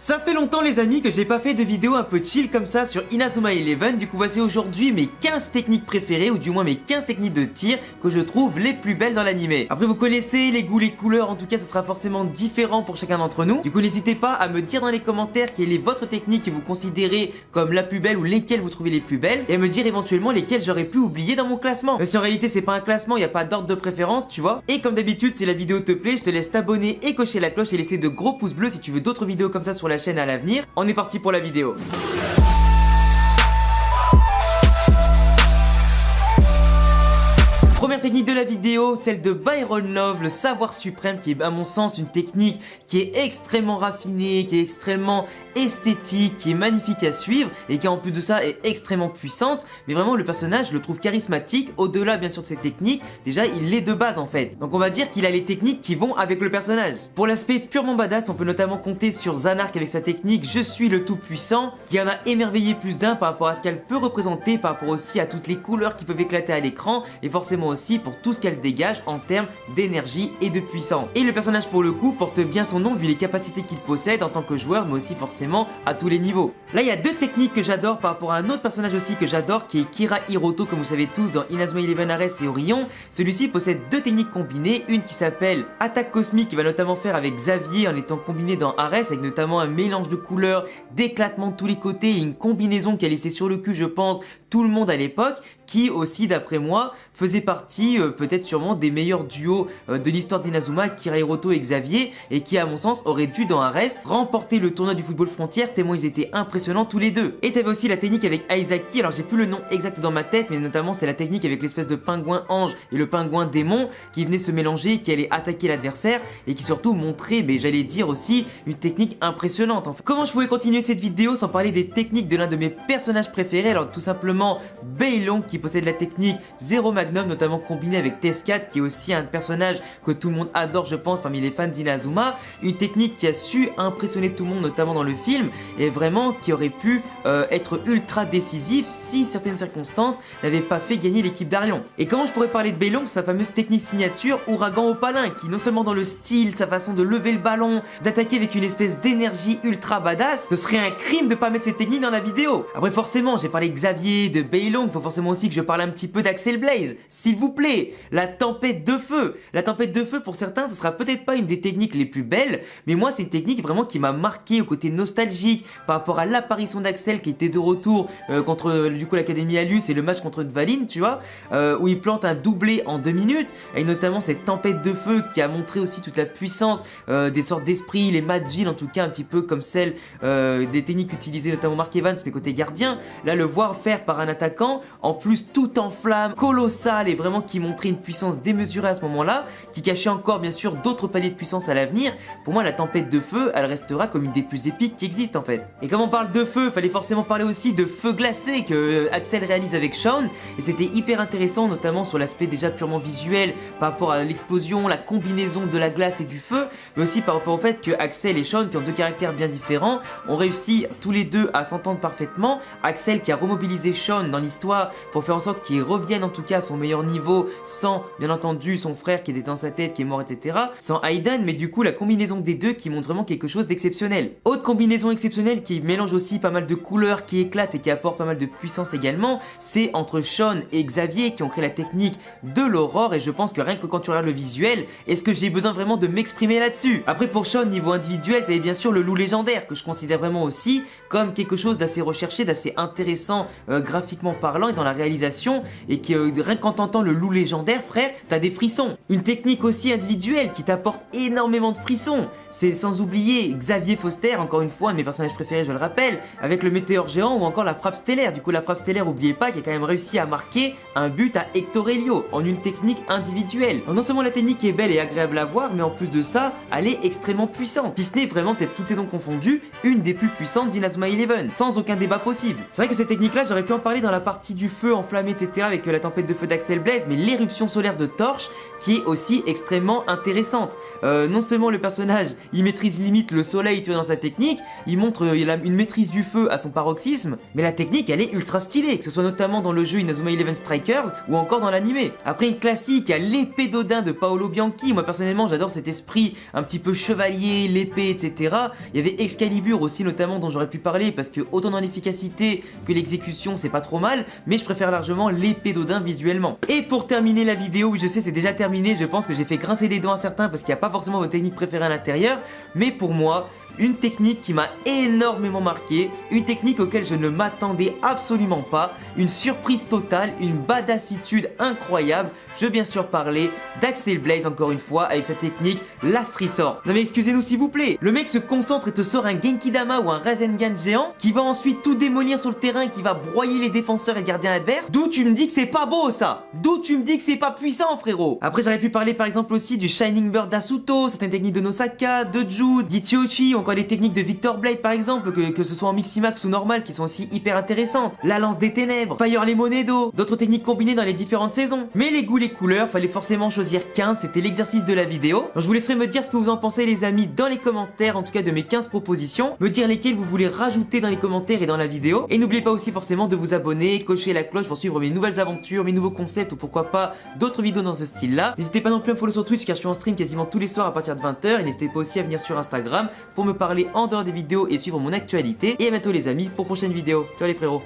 Ça fait longtemps les amis que j'ai pas fait de vidéo un peu chill comme ça sur Inazuma Eleven. Du coup voici aujourd'hui mes 15 techniques préférées, ou du moins mes 15 techniques de tir que je trouve les plus belles dans l'anime. Après vous connaissez les goûts, les couleurs, en tout cas ça sera forcément différent pour chacun d'entre nous. Du coup n'hésitez pas à me dire dans les commentaires quelle est votre technique que vous considérez comme la plus belle ou lesquelles vous trouvez les plus belles, et à me dire éventuellement lesquelles j'aurais pu oublier dans mon classement. Même si en réalité c'est pas un classement, il n'y a pas d'ordre de préférence, tu vois. Et comme d'habitude, si la vidéo te plaît, je te laisse t'abonner et cocher la cloche et laisser de gros pouces bleus si tu veux d'autres vidéos comme ça sur la chaîne à l'avenir. On est parti pour la vidéo. Première technique de la vidéo, celle de Byron Love, le savoir suprême, qui est à mon sens une technique qui est extrêmement raffinée, qui est extrêmement esthétique, qui est magnifique à suivre et qui en plus de ça est extrêmement puissante. Mais vraiment le personnage, je le trouve charismatique, au-delà bien sûr de ses techniques, déjà il l'est de base en fait. Donc on va dire qu'il a les techniques qui vont avec le personnage. Pour l'aspect purement badass, on peut notamment compter sur Zanark avec sa technique Je suis le tout puissant, qui en a émerveillé plus d'un par rapport à ce qu'elle peut représenter, par rapport aussi à toutes les couleurs qui peuvent éclater à l'écran et forcément aussi pour tout ce qu'elle dégage en termes d'énergie et de puissance. Et le personnage pour le coup porte bien son nom vu les capacités qu'il possède en tant que joueur, mais aussi forcément à tous les niveaux. Là il y a deux techniques que j'adore par rapport à un autre personnage aussi que j'adore, qui est Kira Hiroto, comme vous savez tous dans Inazuma Eleven Ares et Orion. Celui-ci possède deux techniques combinées, une qui s'appelle Attaque Cosmique, qui va notamment faire avec Xavier en étant combiné dans Ares, avec notamment un mélange de couleurs, d'éclatement de tous les côtés et une combinaison qui a laissé sur le cul, je pense, tout le monde à l'époque, qui aussi d'après moi faisait partie peut-être sûrement des meilleurs duos de l'histoire d'Inazuma, Kira Hiroto et Xavier, et qui à mon sens aurait dû dans Ares remporter le tournoi du football frontière tellement ils étaient impressionnants tous les deux. Et t'avais aussi la technique avec Aizaki, alors j'ai plus le nom exact dans ma tête, mais notamment c'est la technique avec l'espèce de pingouin ange et le pingouin démon qui venait se mélanger, qui allait attaquer l'adversaire et qui surtout montrait, mais j'allais dire aussi, une technique impressionnante en fait. Comment je pouvais continuer cette vidéo sans parler des techniques de l'un de mes personnages préférés? Alors tout simplement Beilong, qui possède la technique Zero Magnum, notamment combinée avec Test4, qui est aussi un personnage que tout le monde adore je pense parmi les fans d'Inazuma. Une technique qui a su impressionner tout le monde notamment dans le film, et vraiment qui aurait pu être ultra décisif si certaines circonstances n'avaient pas fait gagner l'équipe d'Arion. Et comment je pourrais parler de Beilong, sa fameuse technique signature Ouragan Opalin, qui non seulement dans le style, sa façon de lever le ballon, d'attaquer avec une espèce d'énergie ultra badass, ce serait un crime de pas mettre cette technique dans la vidéo. Après forcément j'ai parlé de Xavier, de Beilong, il faut forcément aussi que je parle un petit peu d'Axel Blaze, s'il vous plaît. La tempête de feu. La tempête de feu pour certains ce sera peut-être pas une des techniques les plus belles, mais moi c'est une technique vraiment qui m'a marqué au côté nostalgique par rapport à l'apparition d'Axel qui était de retour contre du coup l'Académie Alus et le match contre Dvalin, tu vois, où il plante un doublé en 2 minutes, et notamment cette tempête de feu qui a montré aussi toute la puissance des sortes d'esprit, les Majin en tout cas un petit peu comme celle des techniques utilisées notamment Mark Evans mais côté gardien. Là le voir faire par un attaquant, en plus tout en flammes, colossal, et vraiment qui montrait une puissance démesurée à ce moment-là, qui cachait encore bien sûr d'autres paliers de puissance à l'avenir. Pour moi la tempête de feu, elle restera comme une des plus épiques qui existent en fait. Et comme on parle de feu, fallait forcément parler aussi de feu glacé que Axel réalise avec Shawn, et c'était hyper intéressant notamment sur l'aspect déjà purement visuel par rapport à l'explosion, la combinaison de la glace et du feu, mais aussi par rapport au fait que Axel et Shawn, qui ont deux caractères bien différents, ont réussi tous les deux à s'entendre parfaitement. Axel qui a remobilisé Shawn dans l'histoire pour faire en sorte qu'il revienne en tout cas à son meilleur niveau, sans bien entendu son frère qui était dans sa tête, qui est mort, etc. Sans Aiden, mais du coup la combinaison des deux qui montre vraiment quelque chose d'exceptionnel. Autre combinaison exceptionnelle qui mélange aussi pas mal de couleurs, qui éclate et qui apporte pas mal de puissance également, c'est entre Shawn et Xavier qui ont créé la technique de l'aurore, et je pense que rien que quand tu regardes le visuel, est-ce que j'ai besoin vraiment de m'exprimer là-dessus? Après pour Shawn niveau individuel, t'avais bien sûr le loup légendaire que je considère vraiment aussi comme quelque chose d'assez recherché, d'assez intéressant graphiquement parlant et dans la réalisation, et qui rien que quand t'entends le loup légendaire frère, t'as des frissons. Une technique aussi individuelle qui t'apporte énormément de frissons, c'est sans oublier Xavier Foster, encore une fois un de mes personnages préférés je le rappelle, avec le météore géant ou encore la frappe stellaire. Du coup la frappe stellaire, oubliez pas, qui a quand même réussi à marquer un but à Hector Helio en une technique individuelle. Donc non seulement la technique est belle et agréable à voir, mais en plus de ça elle est extrêmement puissante, si ce n'est vraiment peut-être toutes saisons confondues une des plus puissantes d'Inazuma Eleven, sans aucun débat possible. C'est vrai que cette technique là j'aurais pu en parler dans la partie du feu enflammé etc avec la tempête de feu d'Axel Blaze, Blaze, mais l'éruption solaire de Torche qui est aussi extrêmement intéressante. Non seulement le personnage, il maîtrise limite le soleil, tu vois, dans sa technique, il montre il a une maîtrise du feu à son paroxysme, mais la technique, elle est ultra stylée, que ce soit notamment dans le jeu Inazuma Eleven Strikers ou encore dans l'animé. Après une classique, il y a l'épée d'Odin de Paolo Bianchi. Moi personnellement, j'adore cet esprit un petit peu chevalier, l'épée, etc. Il y avait Excalibur aussi notamment dont j'aurais pu parler parce que autant dans l'efficacité que l'exécution, c'est pas trop mal, mais je préfère largement l'épée d'Odin visuellement. Et pour terminer la vidéo, oui je sais c'est déjà terminé, je pense que j'ai fait grincer les dents à certains parce qu'il n'y a pas forcément votre technique préférée à l'intérieur, mais pour moi, une technique qui m'a énormément marqué, une technique auquel je ne m'attendais absolument pas, une surprise totale, une badassitude incroyable. Je veux bien sûr parler d'Axel Blaze encore une fois avec sa technique Last Resort. Non mais excusez-nous s'il vous plaît, le mec se concentre et te sort un Genki Dama ou un Rasengan géant qui va ensuite tout démolir sur le terrain et qui va broyer les défenseurs et gardiens adverses. D'où tu me dis que c'est pas beau ça? D'où tu me dis que c'est pas puissant frérot? Après j'aurais pu parler par exemple aussi du Shining Bird d'Asuto, certaines techniques de Nosaka, de Jude, d'Ichiochi, encore les techniques de Victor Blade par exemple, que ce soit en Miximax ou normal qui sont aussi hyper intéressantes. La lance des ténèbres, Fire Lemonedo, d'autres techniques combinées dans les différentes saisons. Mais les goûts, les couleurs, fallait forcément choisir 15, c'était l'exercice de la vidéo. Donc je vous laisserai me dire ce que vous en pensez les amis dans les commentaires, en tout cas de mes 15 propositions, me dire lesquelles vous voulez rajouter dans les commentaires et dans la vidéo. Et n'oubliez pas aussi forcément de vous abonner, cocher la cloche pour suivre mes nouvelles aventures, mes nouveaux concepts ou pourquoi pas d'autres vidéos dans ce style là. N'hésitez pas non plus à me follow sur Twitch car je suis en stream quasiment tous les soirs à partir de 20 h et n'hésitez pas aussi à venir sur Instagram pour me parler en dehors des vidéos et suivre mon actualité. Et à bientôt les amis pour prochaine vidéo. Ciao les frérots.